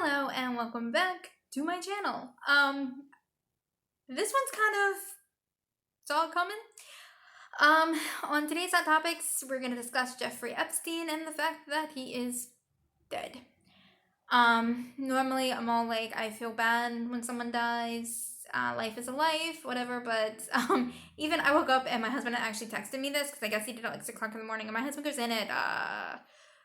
Hello and welcome back to my channel. This one's kind of saw it coming. On today's hot topics, we're gonna discuss Jeffrey Epstein and the fact that he is dead. Normally I'm all like, I feel bad when someone dies. Life is a life, whatever. But even I woke up and my husband actually texted me this because I guess he did it at like 6 o'clock in the morning, and my husband goes in at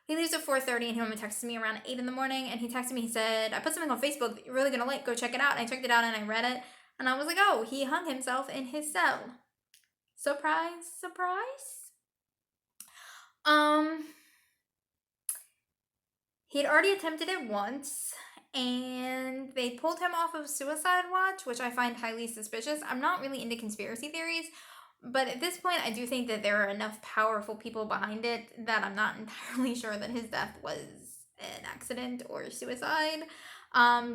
he leaves at 4:30 and he only texted me around 8 in the morning, and he texted me, he said, I put something on Facebook that you're really gonna like, go check it out. And I checked it out and I read it and I was like, oh, he hung himself in his cell. Surprise, surprise. He'd already attempted it once and they pulled him off of suicide watch, which I find highly suspicious. I'm not really into conspiracy theories, but at this point, I do think that there are enough powerful people behind it that I'm not entirely sure that his death was an accident or suicide.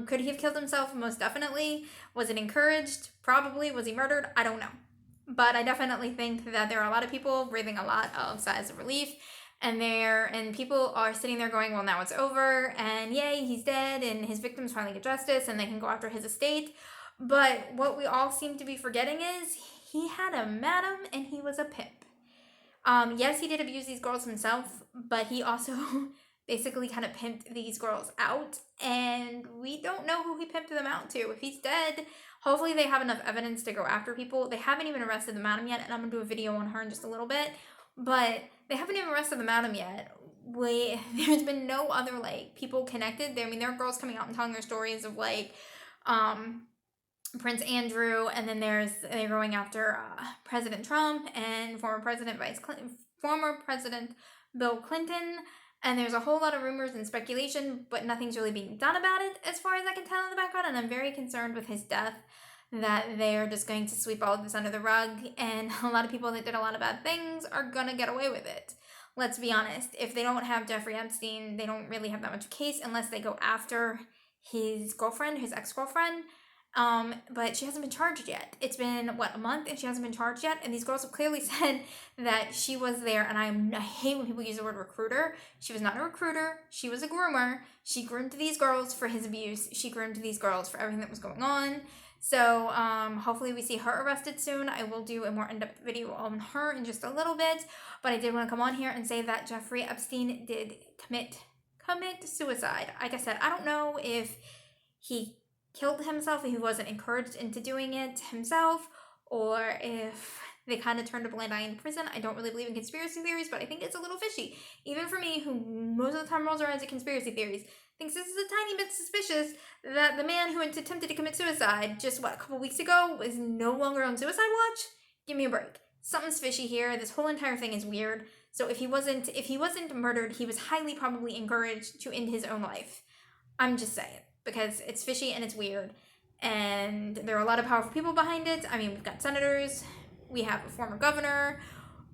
Could he have killed himself? Most definitely. Was it encouraged? Probably. Was he murdered? I don't know. But I definitely think that there are a lot of people breathing a lot of sighs of relief, and people are sitting there going, well, now it's over, and yay, he's dead, and his victims finally get justice, and they can go after his estate. But what we all seem to be forgetting is he had a madam and he was a pimp. Yes, he did abuse these girls himself, but he also basically kind of pimped these girls out, and we don't know who he pimped them out to. If he's dead, hopefully they have enough evidence to go after people. They haven't even arrested the madam yet, and I'm gonna do a video on her in just a little bit, but they haven't even arrested the madam yet. There's been no other like people connected. There are girls coming out and telling their stories of like Prince Andrew, and then they're going after President Trump and former President Bill Clinton, and there's a whole lot of rumors and speculation, but nothing's really being done about it as far as I can tell in the background, and I'm very concerned with his death that they're just going to sweep all of this under the rug, and a lot of people that did a lot of bad things are gonna get away with it. Let's be honest, if they don't have Jeffrey Epstein, they don't really have that much case unless they go after his girlfriend, his ex-girlfriend. But she hasn't been charged yet. It's been, a month, and she hasn't been charged yet, and these girls have clearly said that she was there, and I hate when people use the word recruiter. She was not a recruiter. She was a groomer. She groomed these girls for his abuse. She groomed these girls for everything that was going on. So, hopefully we see her arrested soon. I will do a more in-depth video on her in just a little bit, but I did want to come on here and say that Jeffrey Epstein did commit suicide. Like I said, I don't know if he killed himself, if he wasn't encouraged into doing it himself, or if they kind of turned a blind eye in prison. I don't really believe in conspiracy theories, but I think it's a little fishy. Even for me, who most of the time rolls around to conspiracy theories, thinks this is a tiny bit suspicious that the man who attempted to commit suicide just, a couple weeks ago is no longer on suicide watch? Give me a break. Something's fishy here. This whole entire thing is weird. So if he wasn't murdered, he was highly probably encouraged to end his own life. I'm just saying, because it's fishy and it's weird, and there are a lot of powerful people behind it. We've got senators, we have a former governor,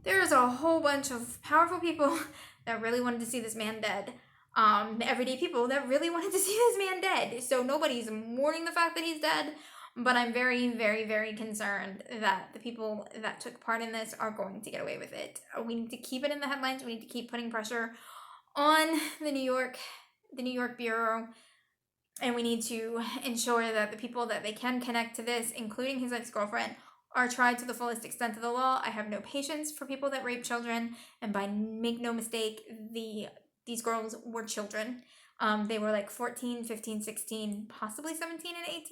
there's a whole bunch of powerful people that really wanted to see this man dead. Everyday people that really wanted to see this man dead. So nobody's mourning the fact that he's dead, but I'm very, very, very concerned that the people that took part in this are going to get away with it. We need to keep it in the headlines. We need to keep putting pressure on the New York Bureau, and we need to ensure that the people that they can connect to this, including his ex-girlfriend, are tried to the fullest extent of the law. I have no patience for people that rape children, and make no mistake, these girls were children. They were like 14, 15, 16, possibly 17 and 18.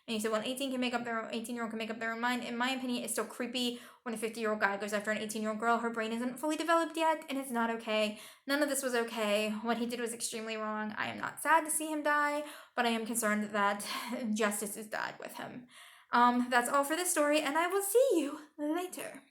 And you said, well, 18-year-old can make up their own mind. In my opinion, it's still creepy when a 50-year-old guy goes after an 18-year-old girl. Her brain isn't fully developed yet, and it's not okay. None of this was okay. What he did was extremely wrong. I am not sad to see him die, but I am concerned that justice is died with him. That's all for this story, and I will see you later.